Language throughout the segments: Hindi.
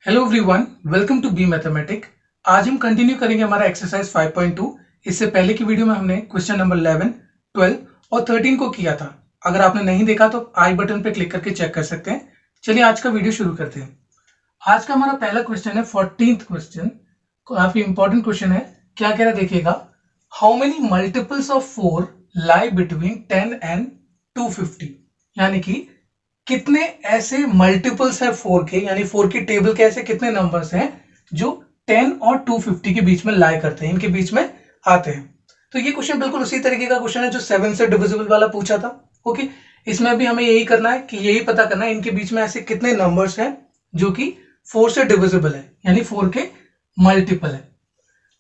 Hello everyone, welcome to be mathematic. आज हम कंटिन्यू करेंगे हमारा एक्सरसाइज 5.2। इससे पहले की वीडियो में हमने क्वेश्चन नंबर 11, 12 और 13 को किया था। अगर आपने नहीं देखा तो आई बटन पे क्लिक करके चेक कर सकते हैं। चलिए आज का वीडियो शुरू करते हैं। आज का हमारा पहला क्वेश्चन है 14th क्वेश्चन। काफी इंपॉर्टेंट क्वेश्चन है। क्या कह रहा है देखिएगा, how many multiples of 4 lie between 10 and 250। यानी कि कितने ऐसे मल्टीपल्स है 4 के, यानी 4 की टेबल के ऐसे कितने नंबर्स हैं जो 10 और 250 के बीच में लाई करते हैं, इनके बीच में आते हैं। तो ये क्वेश्चन बिल्कुल उसी तरीके का क्वेश्चन है जो 7 से डिविजिबल वाला पूछा था। ओके, इसमें भी हमें यही करना है कि यही पता करना है इनके बीच में ऐसे कितने नंबर्स हैं जो कि 4 से डिविजिबल है, यानी 4 के मल्टीपल है।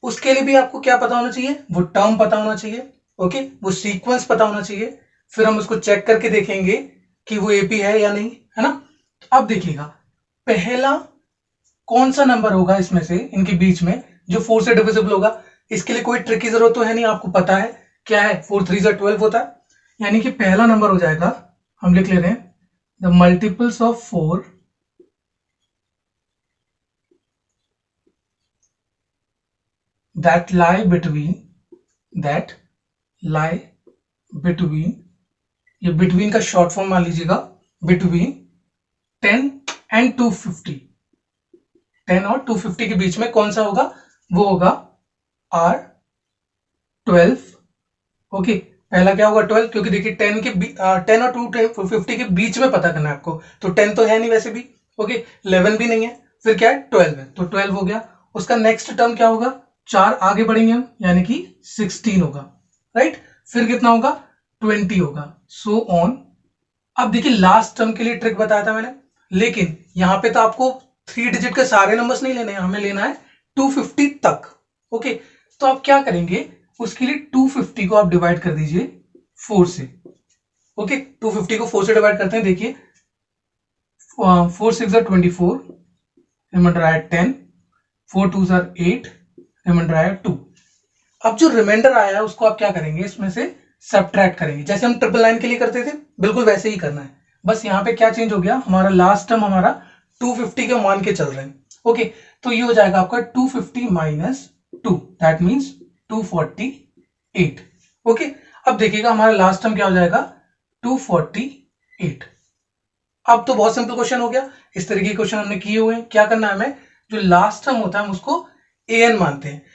उसके लिए भी आपको क्या पता होना चाहिए, वो टर्म पता होना चाहिए। ओके, वो सीक्वेंस पता होना चाहिए। फिर हम उसको चेक करके देखेंगे कि वो एपी है या नहीं, है ना। तो अब देखिएगा, पहला कौन सा नंबर होगा इसमें से इनके बीच में जो 4 से डिविजिबल होगा। इसके लिए कोई ट्रिक की जरूरत तो है नहीं, आपको पता है क्या है, 4 3 12 होता है। यानी कि पहला नंबर हो जाएगा, हम लिख ले रहे हैं the multiples of 4 that lie between, ये बिटवीन का शॉर्ट फॉर्म मान लीजिएगा, बिटवीन 10 एंड 250। 10 और 250 के बीच में कौन सा होगा, वो होगा R12। ओके, पहला क्या होगा 12, क्योंकि देखिए 10 और 250 के बीच में पता करना है आपको। तो 10 तो है नहीं वैसे भी, ओके, 11 भी नहीं है, फिर क्या है 12 है, तो 12 हो गया। उसका नेक्स्ट टर्म क्या होगा, 4 आगे बढ़ेंगे हम, यानी कि 16 होगा, राइट। फिर कितना होगा, 20 होगा, सो ऑन। अब देखिए लास्ट टर्म के लिए ट्रिक बताया था मैंने, लेकिन यहां पे तो आपको 3 डिजिट के सारे नंबर्स नहीं लेने हैं, हमें लेना है 250 तक। ओके, तो आप क्या करेंगे, उसके लिए 250 को आप डिवाइड कर दीजिए 4 से। ओके, 250 को 4 से डिवाइड करते हैं। देखिए 4 6 24, रिमाइंडर आया 10, 4 2 8, रिमाइंडर आया 2। अब जो रिमाइंडर आया है उसको आप क्या करेंगे, इसमें से सब्ट्रैक्ट करेंगे, जैसे हम ट्रिपल लाइन के लिए करते थे, बिल्कुल वैसे ही करना है। बस यहाँ पे क्या चेंज हो गया, हमारा लास्ट टर्म हमारा 250 के मान के चल रहे हैं। ओके, तो ये हो जाएगा आपका 250 माइनस 2, दैट मीन्स 248। ओके, अब देखिएगा हमारा लास्ट टर्म क्या हो जाएगा, 248। अब तो बहुत सिंपल क्वेश्चन हो गया। इस तरीके के क्वेश्चन हमने किए हुए हैं। क्या करना है हमें, जो लास्ट टर्म होता है हम उसको an मानते हैं।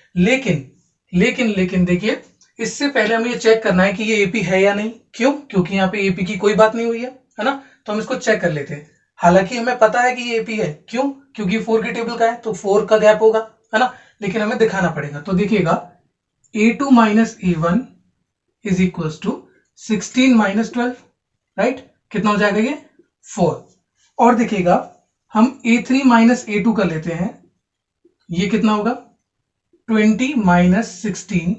लेकिन देखिए, इससे पहले हमें ये चेक करना है कि ये एपी है या नहीं। क्यों, क्योंकि यहाँ पे एपी की कोई बात नहीं हुई है ना। तो हम इसको चेक कर लेते हैं। हालांकि हमें पता है कि ये एपी है, क्यों, क्योंकि 4 की टेबल का है, तो 4 का गैप होगा, है ना। लेकिन हमें दिखाना पड़ेगा। तो देखिएगा a2 minus a1 is equal to 16 minus 12, right. कितना हो जाएगा ये 4। और देखिएगा हम a3 माइनस a2 कर लेते हैं, ये कितना होगा 20 माइनस 16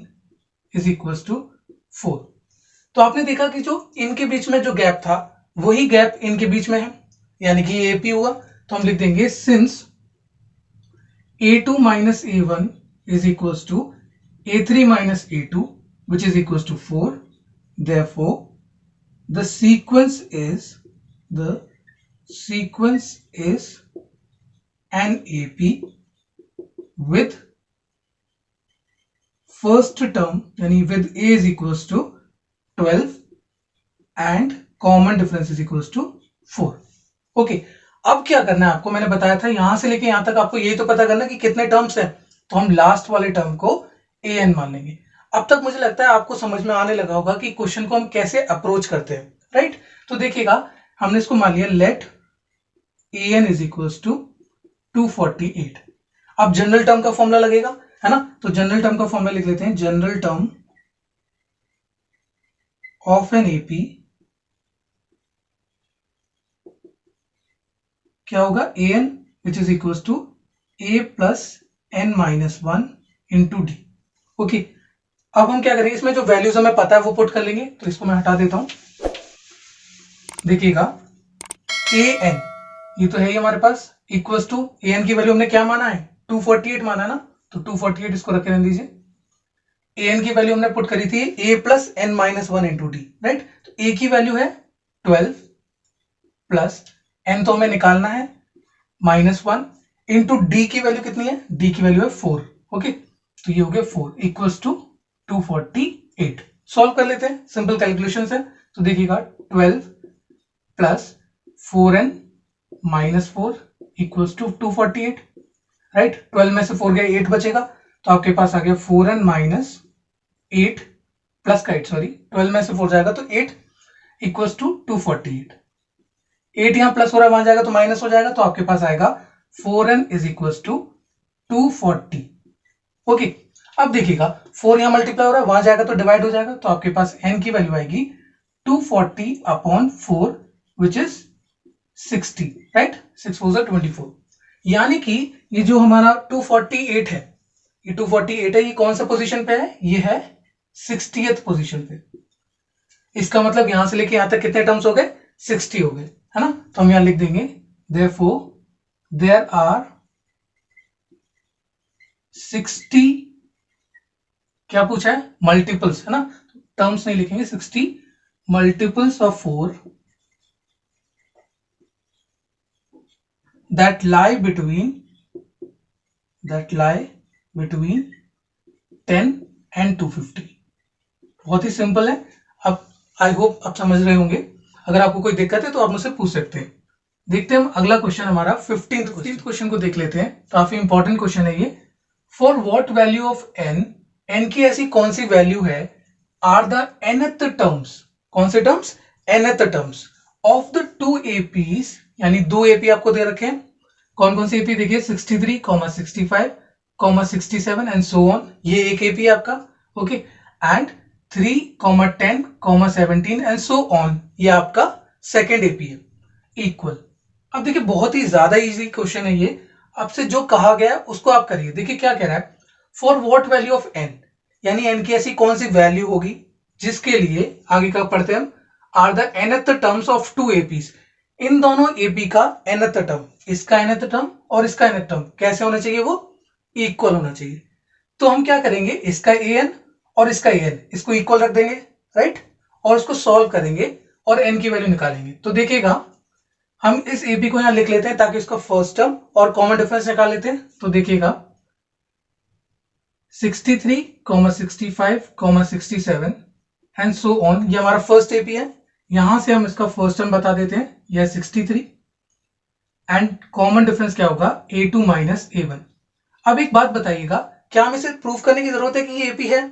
इज इक्वल टू 4। तो आपने देखा कि जो इनके बीच में जो गैप था वही गैप इनके बीच में है, यानी कि ये एपी हुआ। तो हम लिख देंगे since a2 minus a1 is equal to a3 minus a2 which is equals to 4, therefore the sequence is an AP with first term यानी with a is equals to 12 and common difference is equals to 4। Okay, अब क्या करना है आपको, मैंने बताया था यहां से लेके यहां तक आपको यही तो पता करना कि कितने टर्म्स हैं। तो हम लास्ट वाले टर्म को an मान लेंगे। अब तक मुझे लगता है आपको समझ में आने लगा होगा कि क्वेश्चन को हम कैसे अप्रोच करते हैं, राइट। तो देखिएगा हमने इसको मान लिया let an is equals to 248। अब जनरल टर्म का फॉर्मूला लगेगा, है ना। तो जनरल टर्म का फॉर्मूला लिख लेते हैं, general term of an AP क्या होगा, an which is equal to a plus n minus 1 into D. Okay, अब हम क्या करेंगे, इसमें जो वैल्यूज हमें पता है वो पुट कर लेंगे। तो इसको मैं हटा देता हूं। देखिएगा an ये तो है ही हमारे पास, इक्वल टू an की वैल्यू हमने क्या माना है, 248 माना ना। तो 248 इसको रखे रहने दीजिए। an की वैल्यू हमने पुट करी थी a plus n minus 1 into D, right. तो a की वैल्यू है 12 प्लस n तो हमें निकालना है -1, इंटू डी की वैल्यू कितनी है, डी की वैल्यू है 4। ओके, तो ये हो गया 4 इक्वल्स टू 248। सॉल्व कर लेते हैं, सिंपल कैलकुलेशन है। तो देखिएगा 12 plus 4n minus 4 equals to 248, right. 12 में से 4 गया 8 बचेगा, तो आपके पास आ गया 4n माइनस 8 प्लस का 8, सॉरी 12 में से 4 जाएगा तो 8 इक्वल्स टू 248। 8 यहां प्लस हो रहा है, वहां जाएगा तो माइनस हो जाएगा, तो आपके पास आएगा 4n is equals to 240। Okay, अब देखिएगा 4 यहां मल्टीप्लाई हो रहा है, वहां जाएगा तो डिवाइड हो जाएगा, तो आपके पास n की वैल्यू आएगी 240 अपॉन 4 विच इज 60, राइट। 6 4 जा 24, यानी कि ये जो हमारा 248 है, ये 248 है, ये कौन सा पोजीशन पे है, ये है 60th पोजीशन पे। इसका मतलब यहां से लेके यहां तक कितने टर्म्स हो गए, 60 हो गए, है ना। तो हम यहां लिख देंगे therefore there are 60, क्या पूछा है, मल्टीपल्स, है ना, टर्म्स नहीं लिखेंगे, 60 multiples of 4 that lie between 10 and 250। बहुत ही सिंपल है। अब आई होप आप समझ रहे होंगे, अगर आपको कोई दिक्कत है तो आप मुझसे पूछ सकते हैं। देखते हैं हम अगला क्वेश्चन, हमारा 15th क्वेश्चन को देख लेते हैं। काफी इंपॉर्टेंट क्वेश्चन है ये। For what value of n, n की ऐसी कौन सी वैल्यू है, आर द nth टर्म्स, कौन से terms, nth terms of the 2 APs, यानी 2 AP आपको दे रखे हैं। कौन कौन सी AP देखिए, 63, 65, 67 एंड सो ऑन, ये एक AP है आपका। Okay, and 3, 10, 17 and so on, ये आपका सेकेंड AP है, इक्वल। अब देखिए बहुत ही ज्यादा इजी क्वेश्चन है ये, आपसे जो कहा गया है उसको आप करिए। देखिए क्या कह रहा है, for what value of n, यानी n की ऐसी कौन सी वैल्यू होगी जिसके लिए, आगे का पढ़ते हैं हम, are the nth terms of 2 APs, इन दोनों AP का nth टर्म, इसका nth टर्म और इसका nth टर्म कैसे होना चाहिए, वो इक्वल होना चाहिए। तो हम क्या करेंगे, इसका an और इसका an, इसको इक्वल रख देंगे, राइट, और इसको सॉल्व करेंगे और n की वैल्यू निकालेंगे। तो देखिएगा हम इस AP को यहां लिख लेते हैं ताकि इसका फर्स्ट टर्म और कॉमन डिफरेंस निकाल लेते हैं। तो देखिएगा 63, 65, 67 एंड सो ऑन, ये हमारा फर्स्ट AP है। यहां से हम इसका फर्स्ट टर्म बता देते हैं, यह 63 एंड कॉमन डिफरेंस क्या होगा, A2 माइनस A1। अब एक बात बताइएगा, क्या हमें इसे प्रूफ करने की जरूरत है कि ये AP है,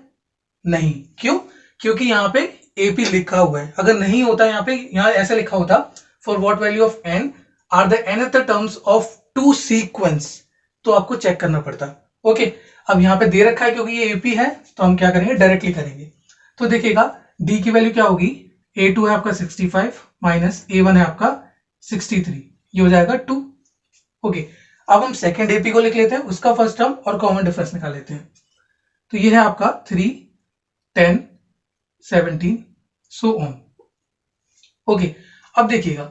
नहीं। क्यों, क्योंकि यहाँ पे AP लिखा हुआ है। अगर नहीं होता यहाँ पे, यहाँ ऐसा लिखा होता for what value of n are the nth terms of 2 sequence, तो आपको चेक करना पड़ता। ओके, अब यहाँ पे दे रखा है क्योंकि ये AP है, तो हम क्या करेंगे, डायरेक्टली करेंगे। तो देखिएगा D की वैल्यू क्या होगी, A2 है आपका 65 माइनस A1 है आपका 63, ये हो जाएगा 2। ओके, अब हम सेकेंड AP को लिख लेते हैं, उसका फर्स्ट टर्म और कॉमन डिफरेंस निकाल लेते हैं। तो ये है आपका 3, 10, 17 सो ऑन। ओके, अब देखिएगा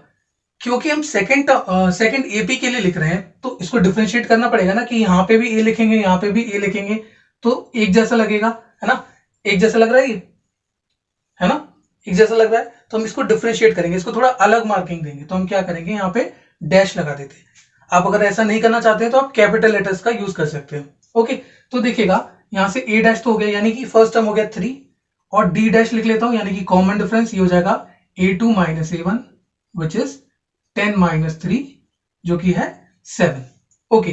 क्योंकि हम सेकंड AP के लिए लिख रहे हैं, तो इसको डिफरेंशिएट करना पड़ेगा ना, कि यहाँ पे भी A लिखेंगे, यहाँ पे भी A लिखेंगे, तो एक जैसा लगेगा, है ना, एक जैसा लग रहा है ये, है ना, एक जैसा लग रहा है। तो हम इसको डिफरेंशिएट करेंगे, इसको थोड़ा अलग मार्किंग देंगे। तो हम क्या करेंगे, यहाँ पे डैश लगा देते हैं। आप अगर ऐसा नहीं करना चाहते हैं तो आप कैपिटल लेटर्स का यूज कर सकते हैं। ओके, तो देखिएगा यहाँ से A डैश तो हो गया, यानी कि फर्स्ट टर्म हो गया 3, और D डैश लिख लेता हूं, यानी कि कॉमन डिफरेंस ये हो जाएगा A2 minus A1 which is 10 minus 3 जो कि है 7। ओके,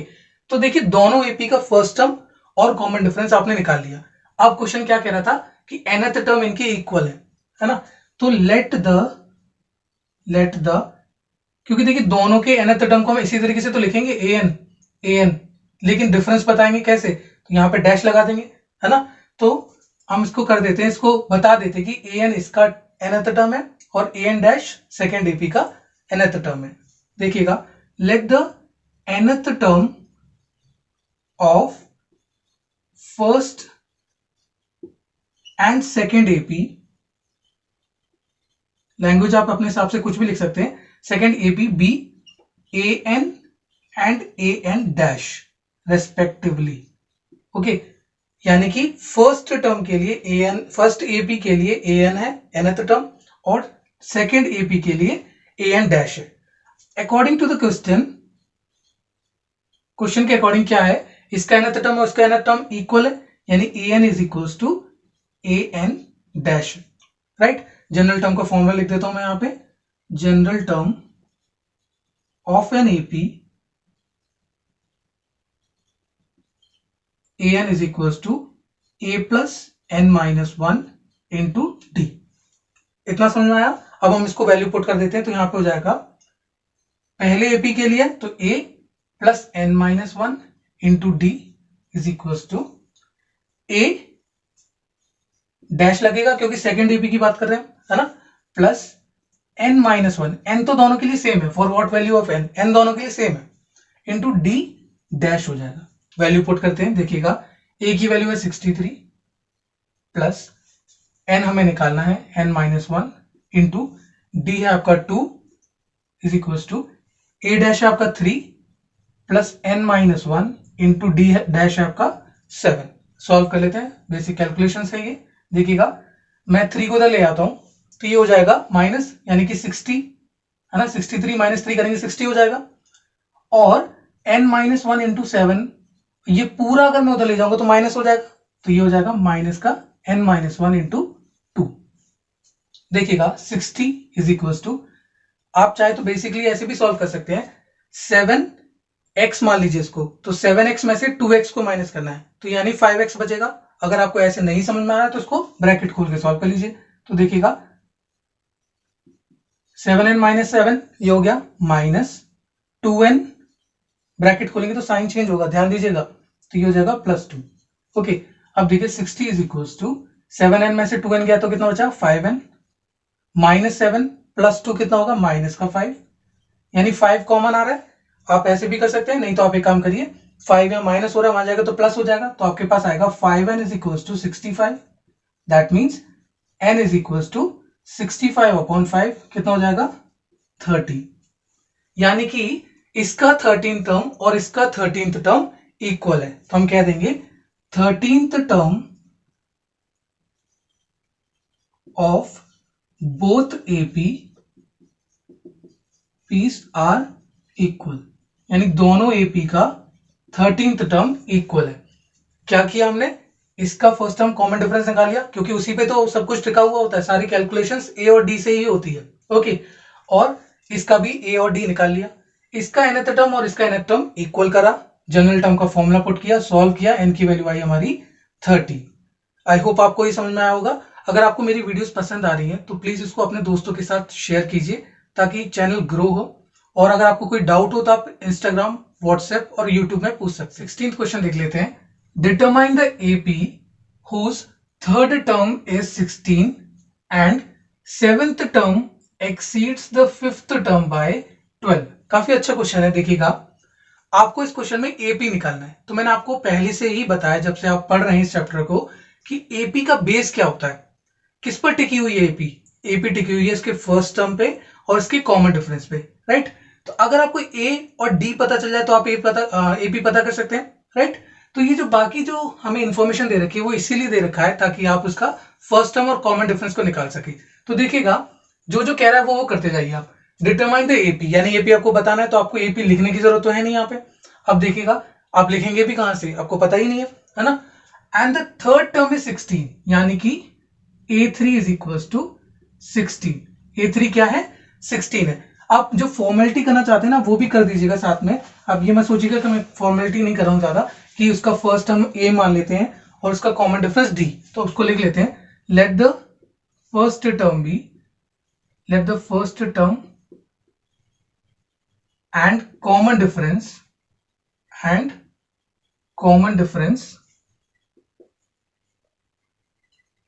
तो देखिए दोनों AP का फर्स्ट टर्म और कॉमन डिफरेंस आपने निकाल लिया। अब क्वेश्चन क्या कह रहा था कि nth टर्म इनके इक्वल है ना। तो लेट द क्योंकि देखिए दोनों के nth टर्म को हम इसी तरीके से तो लिखेंगे an, लेकिन डिफरेंस बताएंगे कैसे, तो यहाँ पे डैश लगा देंगे, है ना। तो हम इसको कर देते हैं, इसको बता देते हैं कि an इसका nth टर्म है और an डैश सेकेंड AP का nth टर्म है। देखिएगा let the nth term of first and second AP, language आप अपने हिसाब से कुछ भी लिख सकते हैं, second AP be an and an dash respectively. Okay, यानी कि फर्स्ट टर्म के लिए an, फर्स्ट AP के लिए an है nth टर्म, और सेकेंड AP के लिए an डैश है। According to the question question के अकॉर्डिंग क्या है, इसका nth टर्म और इसका nth टर्म इक्वल है, यानी an is equal to an dash, right. General term का फॉर्मूला लिख देता हूं मैं यहां पे, general term of an AP an is equal to a plus n minus 1 into D. इतना समझ में आया। अब हम इसको वैल्यू पुट कर देते हैं, तो यहां पे हो जाएगा पहले एपी के लिए तो a plus n minus 1 into D is equal to a dash लगेगा क्योंकि सेकेंड एपी की बात कर रहे हैं, है ना, प्लस n माइनस 1, n तो दोनों के लिए सेम है, for what value of n दोनों के लिए सेम है, इंटू डी डैश हो जाएगा। वैल्यू पुट करते हैं, देखिएगा a की वैल्यू है 63 प्लस n हमें निकालना है n माइनस 1 इंटू डी है आपका 2 is equal to a dash है आपका 3 plus n minus 1 into d dash है आपका 7। सॉल्व कर लेते हैं, बेसिक कैलकुलेशन है ये। देखिएगा मैं 3 को इधर ले आता हूं तो ये हो जाएगा माइनस, यानी कि 60, है ना, 63 माइनस 3 करेंगे 60 हो जाएगा, और n माइनस 1 इंटू 7, ये पूरा अगर मैं उधर ले जाऊंगा तो माइनस हो जाएगा, तो ये हो जाएगा माइनस का n माइनस 1 इंटू 2। देखिएगा 60 इज इक्वल टू, आप चाहे तो बेसिकली ऐसे भी सॉल्व कर सकते हैं, 7x मान लीजिए इसको, तो 7x में से 2x को माइनस करना है, तो यानी 5x बचेगा। अगर आपको ऐसे नहीं समझ में आ रहा है तो इसको ब्रैकेट खोल के सॉल्व कर लीजिए, तो देखिएगा 7n माइनस 7 ये हो गया, माइनस 2n, ब्रैकेट खोलेंगे तो साइन चेंज होगा, ध्यान दीजिएगा, तो ये हो जाएगा प्लस 2। ओके, अब देखिए 60 इज इक्वल टू 7n में से 2n गया तो कितना बचा 5n, माइनस 7 प्लस 2 कितना होगा माइनस का 5, यानी 5 कॉमन आ रहा है। आप ऐसे भी कर सकते हैं, नहीं तो आप एक काम करिए, 5 या माइनस हो रहा है वहां जाएगा तो प्लस हो जाएगा, तो आपके पास आएगा 5n is equal to 65, that means n is equal to 65 upon 5 कितना हो जाएगा 30, यानी कि इसका 13th टर्म और इसका 13th टर्म इक्वल है, तो हम कह देंगे 13th term of both AP piece are equal, यानी दोनों एपी का 13th टर्म इक्वल है। क्या किया हमने, इसका फर्स्ट टर्म कॉमन डिफरेंस निकाल लिया, क्योंकि उसी पे तो सब कुछ टिका हुआ होता है, सारी कैलकुलेशंस ए और डी से ही होती है। ओके, और इसका भी ए और डी निकाल लिया, इसका nth टर्म और इसका nth टर्म इक्वल करा, जनरल टर्म का फॉर्मूला पुट किया, सॉल्व किया, n की वैल्यू आई हमारी 30। आई होप आपको ये समझ में आया होगा। अगर आपको मेरी वीडियोस पसंद आ रही हैं तो प्लीज इसको अपने दोस्तों के साथ शेयर कीजिए ताकि चैनल ग्रो हो, और अगर आपको कोई डाउट हो तो आप इंस्टाग्राम, व्हाट्सएप और यूट्यूब में पूछ सकते हैं। 16th क्वेश्चन देख लेते हैं, determine the AP whose third term is 16 and 7th term exceeds the 5th term by 12। काफी अच्छा क्वेश्चन है। देखिएगा आपको इस क्वेश्चन में एपी निकालना है, तो मैंने आपको पहले से ही बताया जब से आप पढ़ रहे हैं इस चैप्टर को कि एपी का बेस क्या होता है, किस पर टिकी हुई है एपी, एपी टिकी हुई है इसके फर्स्ट टर्म पे और इसके कॉमन डिफरेंस पे, राइट। तो अगर आपको ए और डी पता चल जाए तो आप एपी पता कर सकते हैं, राइट। तो ये जो बाकी जो हमें इंफॉर्मेशन दे रखी है वो इसीलिए दे रखा है ताकि आप उसका फर्स्ट टर्म और कॉमन डिफरेंस को निकाल सके। तो देखिएगा जो जो कह रहा है वो करते जाइए आप। डिटरमाइन द एपी, यानी एपी आपको बताना है, तो आपको एपी लिखने की जरूरत तो है नहीं यहाँ पे। अब देखिएगा आप लिखेंगे भी कहां से, आपको पता ही नहीं है ना। And the third term is 16, यानी कि A3 is equal to 16। A3 क्या है 16 है। आप जो फॉर्मेलिटी करना चाहते हैं ना वो भी कर दीजिएगा साथ में। अब ये मैं सोचिएगा कि मैं फॉर्मेलिटी नहीं कर रहा हूं ज्यादा, कि उसका फर्स्ट टर्म A मान लेते हैं और उसका कॉमन डिफरेंस D, तो उसको लिख लेते हैं, let the first term be, let the first term and common difference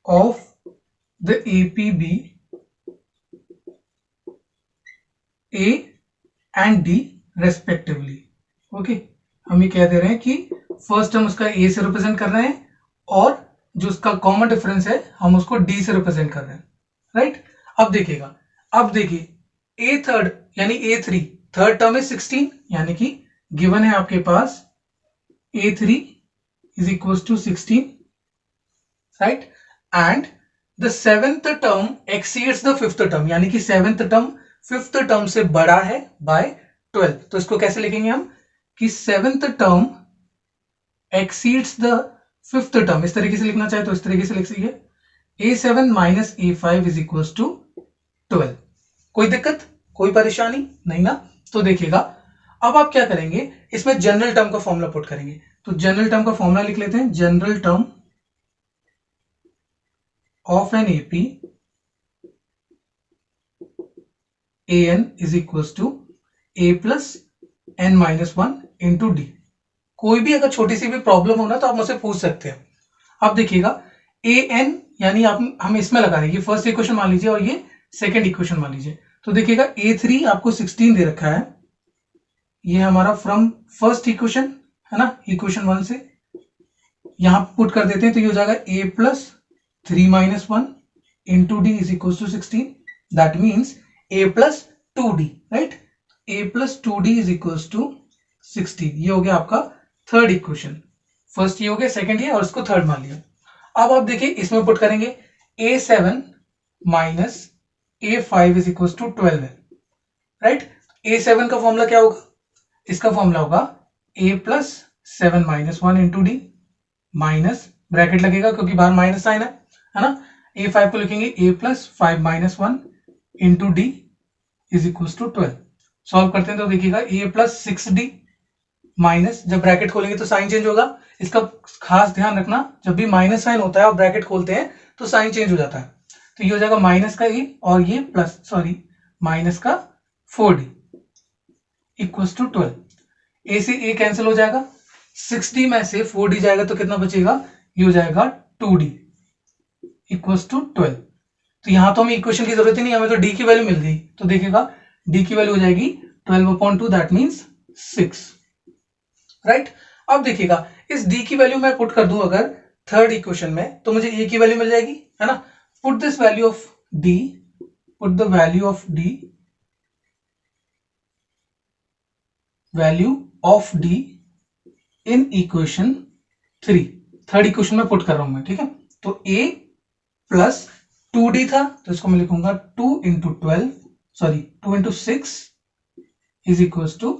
of the APB A and D respectively। Okay, हम ये कह दे रहे हैं कि फर्स्ट टर्म उसका A से रिप्रेजेंट कर रहे हैं और जो उसका कॉमन डिफरेंस है हम उसको D से रिप्रेजेंट कर रहे हैं, राइट। अब देखिएगा, अब देखिए A थर्ड यानी A3 थर्ड टर्म है 16, यानी कि गिवन है आपके पास A3 is equal to 16, right. And the 7th term exceeds the 5th term, यानी कि 7th टर्म 5th टर्म से बड़ा है बाय 12। तो इसको कैसे लिखेंगे हम, कि 7th term exceeds the 5th term, इस तरीके से लिखना चाहे तो इस तरीके से लिख सकिए, A7 minus A5 is equal to 12। कोई दिक्कत, कोई परेशानी नहीं ना? तो देखिएगा अब आप क्या करेंगे, इसमें जनरल टर्म का फॉर्मूला पुट करेंगे। तो जनरल टर्म का फॉर्मूला लिख लेते हैं, general term of an AP an is equal to a plus n minus 1 into d. कोई भी अगर छोटी सी भी प्रॉब्लम हो ना तो आप मुझसे पूछ सकते हैं। अब देखिएगा an यानी आप हम इसमें लगा देंगे, फर्स्ट इक्वेशन मान लीजिए और ये सेकंड इक्वेशन मान लीजिए। तो देखिएगा a3 आपको 16 दे रखा है, ये हमारा फ्रॉम फर्स्ट इक्वेशन है ना, इक्वेशन 1 से यहां पुट कर देते हैं, तो ये हो जाएगा a plus 3 minus 1 into D is equal to 16। That means a plus 2d, right? a plus 2d is equal to 16। ये हो गया आपका थर्ड इक्वेशन। फर्स्ट ये हो गया, सेकंड ये, और इसको थर्ड मान लिया। अब आप देखिए इसमें पुट करेंगे a7 minus a5 is equal to 12 है, राइट? a7 का फॉर्मूला क्या होगा? इसका फॉर्मूला होगा a plus 7 minus 1 into D, minus bracket लगेगा क्योंकि बाहर माइनस साइन है ना। a5 को लिखेंगे a plus 5 minus 1 into D is equal to 12। Solve करते हैं तो देखिएगा a प्लस 6d माइनस, जब ब्रैकेट खोलेंगे तो साइन चेंज होगा। इसका खास ध्यान रखना, जब भी माइनस साइन होता है और ब्रैकेट खोलते हैं तो साइन चेंज हो जाता है। तो ये हो जाएगा माइनस का a और ये प्लस, सॉरी माइनस का 4d इक्वल्स टू 12। a से a कैंसिल हो जाएगा, 6d में से 4d जाएगा तो कितना बचेगा? ये हो जाएगा 2d इक्वल्स टू 12। तो यहां तो हमें इक्वेशन की जरूरत ही नहीं, हमें तो d की वैल्यू मिल गई। तो देखिएगा d की वैल्यू हो जाएगी 12/2, दैट मीन्स 6, राइट? अब देखिएगा इस d की वैल्यू मैं पुट कर दूं अगर थर्ड इक्वेशन में, तो मुझे a की वैल्यू मिल जाएगी, है ना? Put this value of d, put the value of d, value of d in equation 3। Third equation में पुट कर रहा हूं मैं, ठीक है? तो a प्लस 2d था, तो इसको मैं लिखूंगा 2 into 12, sorry 2 into 6 is equal to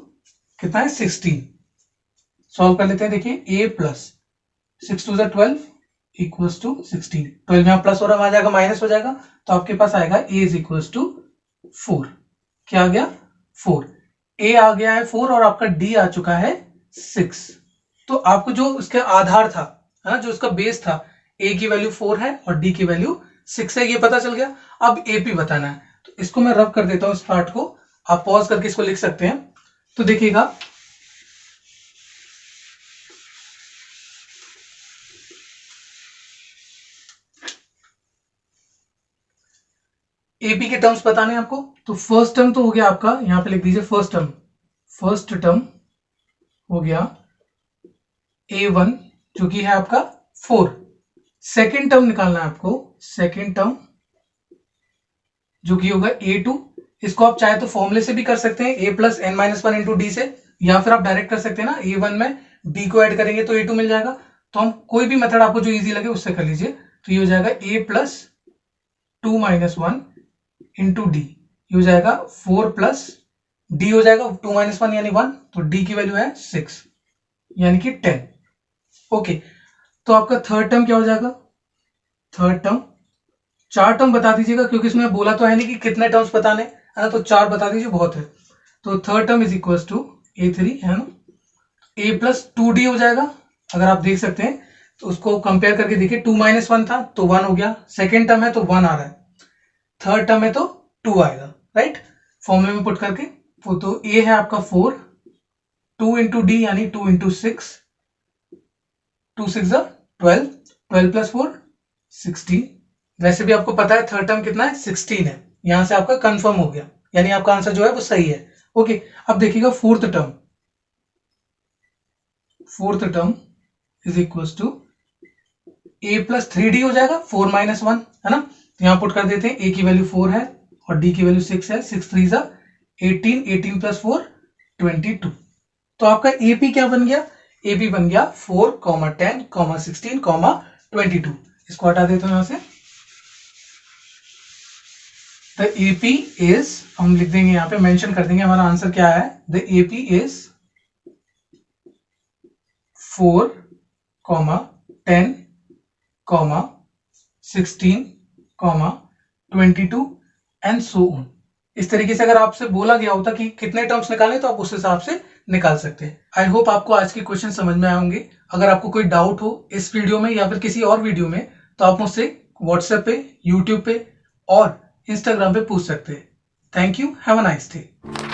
कितना है? 16। सॉल्व कर लेते हैं, देखिए a plus 6 to 12 equals to 16। 12 यहां प्लस हो रहा है, वहां जाएगा माइनस हो जाएगा, तो आपके पास आएगा a इज इक्वल्स टू 4। क्या आ गया? 4। a आ गया है 4 और आपका d आ चुका है 6। तो आपको जो उसका आधार था, है ना, जो उसका बेस था, a की वैल्यू 4 है और d की वैल्यू 6 है, ये पता चल गया। अब AP बताना है, तो इसको मैं रब कर देता हूं इस पार्ट को, आप पॉज करके इसको लिख सकते हैं। तो देखिएगा AP के टर्म्स बताने हैं आपको। तो फर्स्ट टर्म तो हो गया आपका, यहां पे लिख दीजिए फर्स्ट टर्म, फर्स्ट टर्म हो गया A1 जो कि है आपका 4। सेकेंड टर्म निकालना है आपको, सेकेंड टर्म जो कि होगा A2। इसको आप चाहे तो फॉर्मूले से भी कर सकते हैं, a plus n minus 1 into D से, या फिर आप डायरेक्ट कर सकते हैं ना, A1 में d को ऐड करेंगे तो A2 मिल जाएगा। तो हम कोई भी मेथड आपको जो इजी लगे उससे कर लीजिए। तो ये हो जाएगा a plus 2 minus 1 into D, ये हो जाएगा 4 प्लस d हो जाएगा 2 माइनस 1 यानी 1, तो d की वैल्यू है 6 यानी कि 10। ओके, तो आपका थर्ड टर्म क्या हो जाएगा? थर्ड टर्म, 4 टर्म बता दीजिएगा क्योंकि इसमें बोला तो है नहीं कि कितने टर्म्स बताने, है ना, तो 4 बता दीजिए, बहुत है। तो third term is equal to A3, है ना, a प्लस 2d हो जाएगा। अगर आप देख सकते हैं तो उसको कंपेयर करके देखिए, 2 माइनस 1 था तो 1 हो गया, सेकेंड टर्म है तो 1 आ रहा है, थर्ड टर्म है तो 2 आएगा, राइट? फॉर्मूले में पुट करके, तो a है आपका 4, 2 इंटू डी यानी 2 इंटू 6, 2 6 12, 12 प्लस 4 16। वैसे भी आपको पता है थर्ड टर्म कितना है? 16 है, यहां से आपका कंफर्म हो गया, यानी आपका आंसर जो है वो सही है। ओके, अब देखिएगा fourth term, fourth term is equal to a plus 3d हो जाएगा, 4 माइनस 1, है ना, तो यहां पुट कर देते हैं, a की वैल्यू 4 है और d की वैल्यू 6 है, 6 3 18, 18 प्लस 4 22। तो आपका AP क्या बन गया? AP बन गया 4, 10, 16, 22। इसको हटा देते हैं यहां से। द AP इज, हम लिख देंगे यहाँ पे, मेंशन कर देंगे हमारा आंसर क्या है। The AP is 4, 10, 16, 22 and so on. इस तरीके से अगर आपसे बोला गया होता कि कितने टर्म्स निकालें तो आप उस हिसाब से निकाल सकते हैं। आई होप आपको आज के क्वेश्चन समझ में आए होंगे। अगर आपको कोई डाउट हो इस वीडियो में या फिर किसी और वीडियो में तो आप मुझसे व्हाट्सएप पे, यूट्यूब पे और इंस्टाग्राम पे पूछ सकते हैं। Thank you, have a nice day.